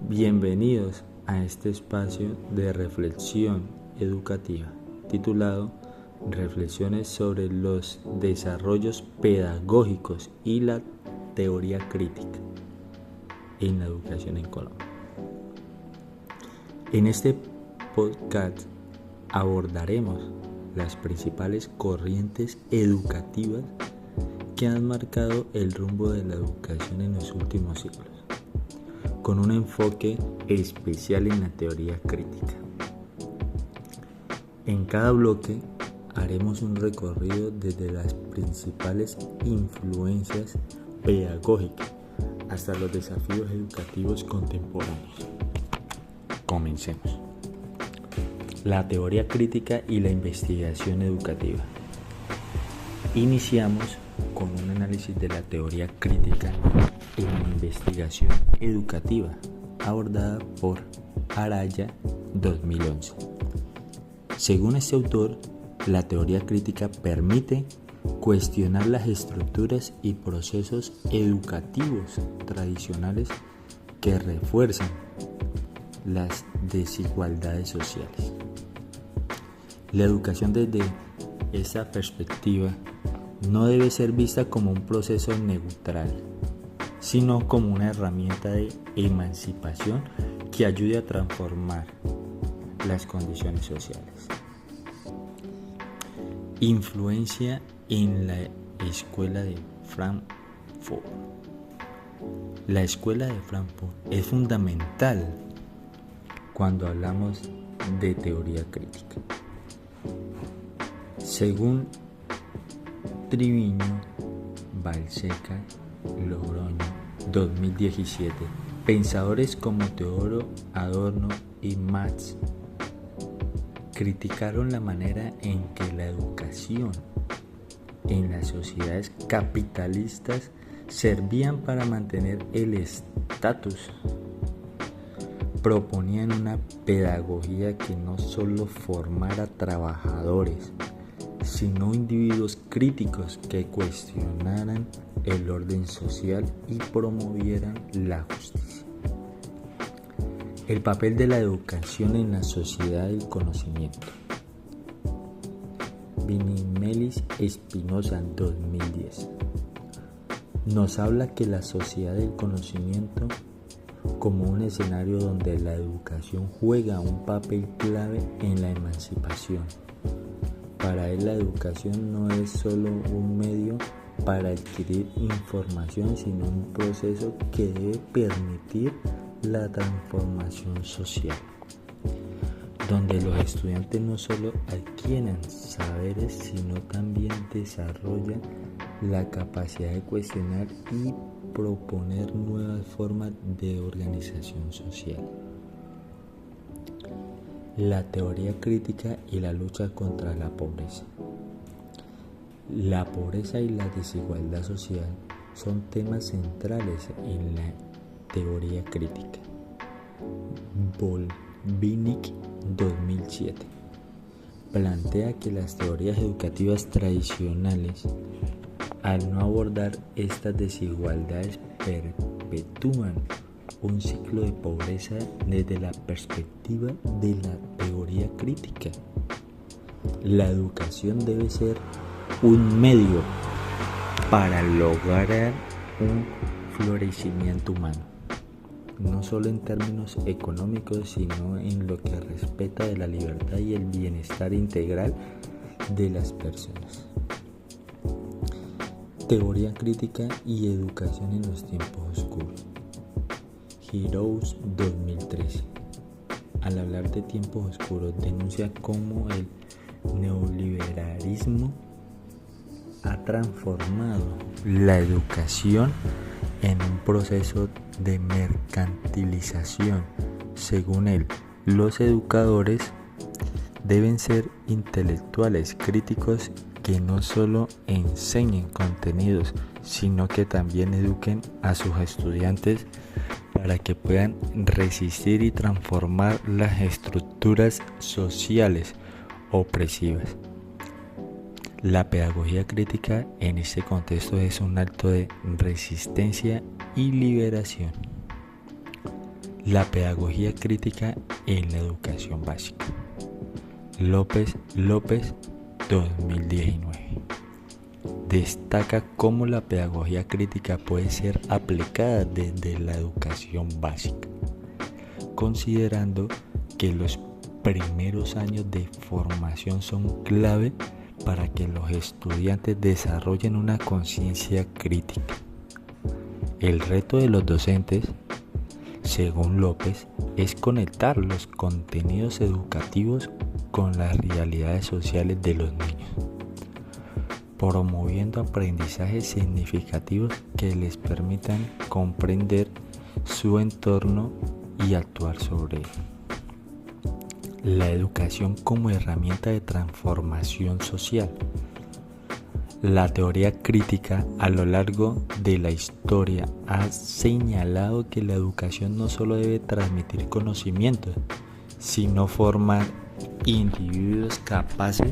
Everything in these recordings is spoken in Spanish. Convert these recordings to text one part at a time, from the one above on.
Bienvenidos a este espacio de reflexión educativa titulado Reflexiones sobre los desarrollos pedagógicos y la teoría crítica en la educación en Colombia. En este podcast abordaremos las principales corrientes educativas que han marcado el rumbo de la educación en los últimos siglos, con un enfoque especial en la teoría crítica. En cada bloque haremos un recorrido desde las principales influencias pedagógicas hasta los desafíos educativos contemporáneos. Comencemos. La teoría crítica y la investigación educativa. Iniciamos con un análisis de la teoría crítica en la investigación educativa abordada por Araya 2011. Según este autor, la teoría crítica permite cuestionar las estructuras y procesos educativos tradicionales que refuerzan las desigualdades sociales. La educación desde esa perspectiva no debe ser vista como un proceso neutral, sino como una herramienta de emancipación que ayude a transformar las condiciones sociales. Influencia en la Escuela de Frankfurt. La Escuela de Frankfurt es fundamental cuando hablamos de teoría crítica. Según Triviño, Balseca, Logroño, 2017, pensadores como Teodoro Adorno y Marx criticaron la manera en que la educación en las sociedades capitalistas servían para mantener el estatus. Proponían una pedagogía que no solo formara trabajadores, sino individuos críticos que cuestionaran el orden social y promovieran la justicia. El papel de la educación en la sociedad del conocimiento. Vinimelis Espinosa, 2010. Nos habla que la sociedad del conocimiento como un escenario donde la educación juega un papel clave en la emancipación. Para él la educación no es solo un medio para adquirir información, sino un proceso que debe permitir la transformación social, donde los estudiantes no solo adquieren saberes, sino también desarrollan la capacidad de cuestionar y proponer nuevas formas de organización social. La teoría crítica y la lucha contra la pobreza. La pobreza y la desigualdad social son temas centrales en la teoría crítica. Volvinic, 2007, plantea que las teorías educativas tradicionales, al no abordar estas desigualdades, perpetúan un ciclo de pobreza desde la perspectiva de la teoría crítica. La educación debe ser un medio para lograr un florecimiento humano, no solo en términos económicos, sino en lo que respecta de la libertad y el bienestar integral de las personas. Teoría crítica y educación en los tiempos oscuros. Heroes, 2013. Al hablar de tiempos oscuros, denuncia cómo el neoliberalismo ha transformado la educación en un proceso de mercantilización. Según él, los educadores deben ser intelectuales críticos que no solo enseñen contenidos, sino que también eduquen a sus estudiantes para que puedan resistir y transformar las estructuras sociales opresivas. La pedagogía crítica en este contexto es un acto de resistencia y liberación. La pedagogía crítica en la educación básica. López 2019. Destaca cómo la pedagogía crítica puede ser aplicada desde la educación básica, considerando que los primeros años de formación son clave para que los estudiantes desarrollen una conciencia crítica. El reto de los docentes, según López, es conectar los contenidos educativos con las realidades sociales de los niños, promoviendo aprendizajes significativos que les permitan comprender su entorno y actuar sobre él. La educación como herramienta de transformación social. La teoría crítica a lo largo de la historia ha señalado que la educación no solo debe transmitir conocimientos, sino formar individuos capaces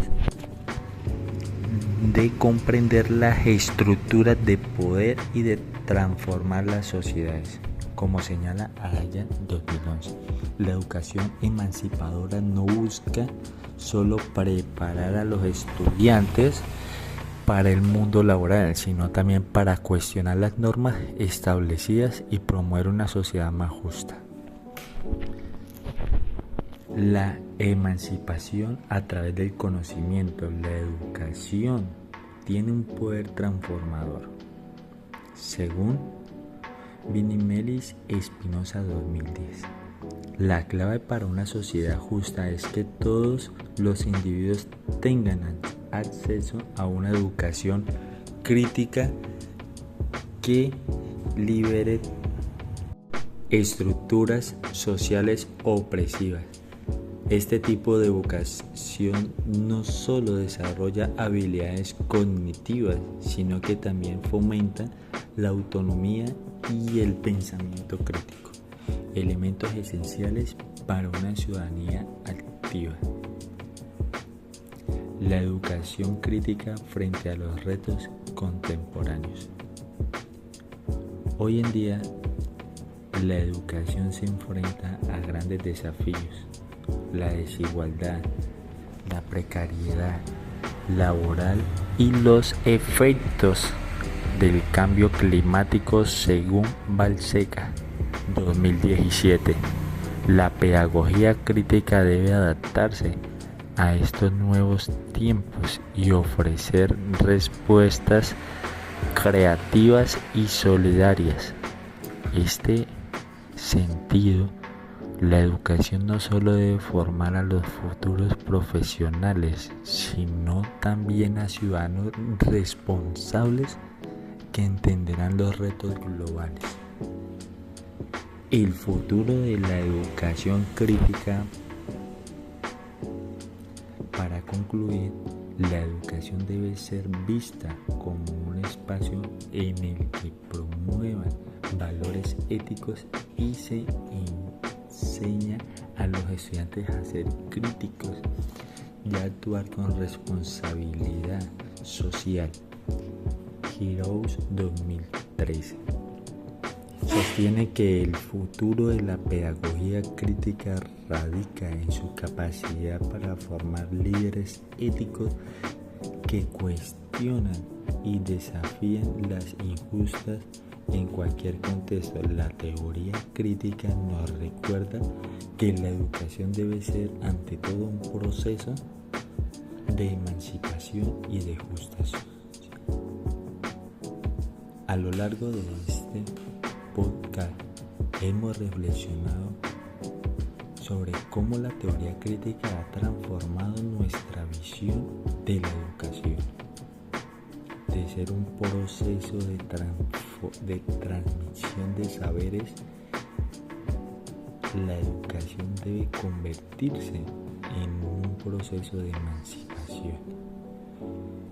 de comprender las estructuras de poder y de transformar las sociedades. Como señala Araya 2011, la educación emancipadora no busca solo preparar a los estudiantes para el mundo laboral, sino también para cuestionar las normas establecidas y promover una sociedad más justa. La emancipación a través del conocimiento. La educación tiene un poder transformador. Según Vinimelis Espinosa 2010, la clave para una sociedad justa es que todos los individuos tengan acceso a una educación crítica que libere estructuras sociales opresivas. Este tipo de educación no solo desarrolla habilidades cognitivas, sino que también fomenta la autonomía y el pensamiento crítico, elementos esenciales para una ciudadanía activa. La educación crítica frente a los retos contemporáneos. Hoy en día, la educación se enfrenta a grandes desafíos: la desigualdad, la precariedad laboral y los efectos del cambio climático, según Balseca 2017. La pedagogía crítica debe adaptarse a estos nuevos tiempos y ofrecer respuestas creativas y solidarias. Este sentido, la educación no solo debe formar a los futuros profesionales, sino también a ciudadanos responsables que entenderán los retos globales. El futuro de la educación crítica. Para concluir, la educación debe ser vista como un espacio en el que promuevan valores éticos y se enseña a los estudiantes a ser críticos y a actuar con responsabilidad social. Heroes 2013 sostiene que el futuro de la pedagogía crítica radica en su capacidad para formar líderes éticos que cuestionan y desafían las injustas en cualquier contexto. La teoría crítica nos recuerda que la educación debe ser ante todo un proceso de emancipación y de justicia. A lo largo de este podcast hemos reflexionado sobre cómo la teoría crítica ha transformado nuestra visión de la educación. De ser un proceso de transmisión de saberes, la educación debe convertirse en un proceso de emancipación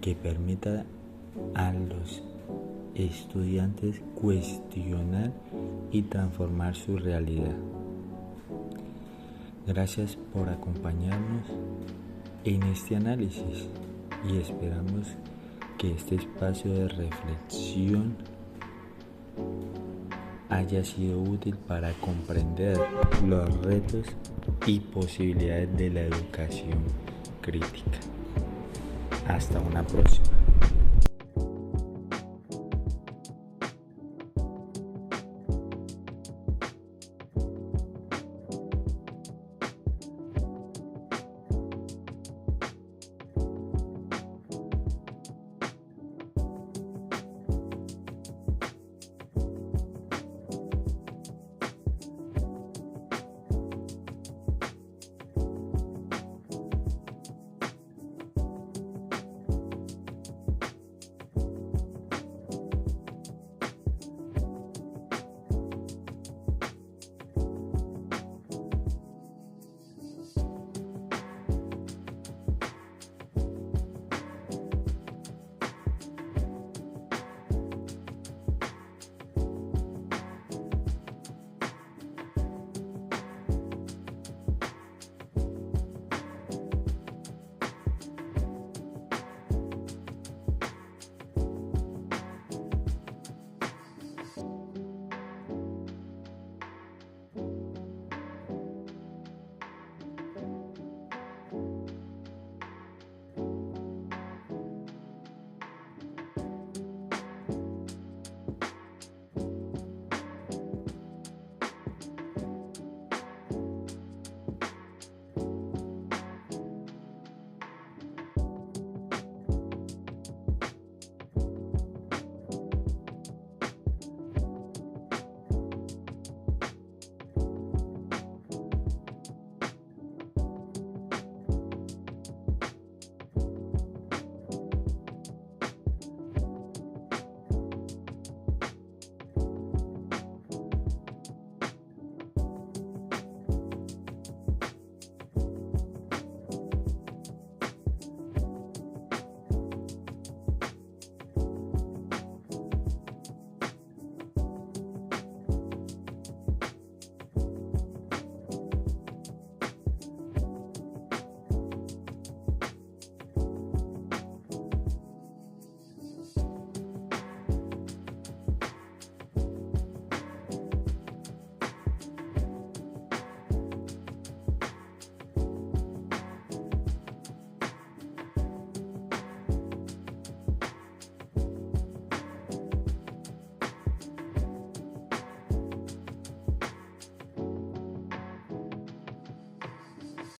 que permita a los estudiantes cuestionar y transformar su realidad. Gracias por acompañarnos en este análisis y esperamos que este espacio de reflexión haya sido útil para comprender los retos y posibilidades de la educación crítica. Hasta una próxima.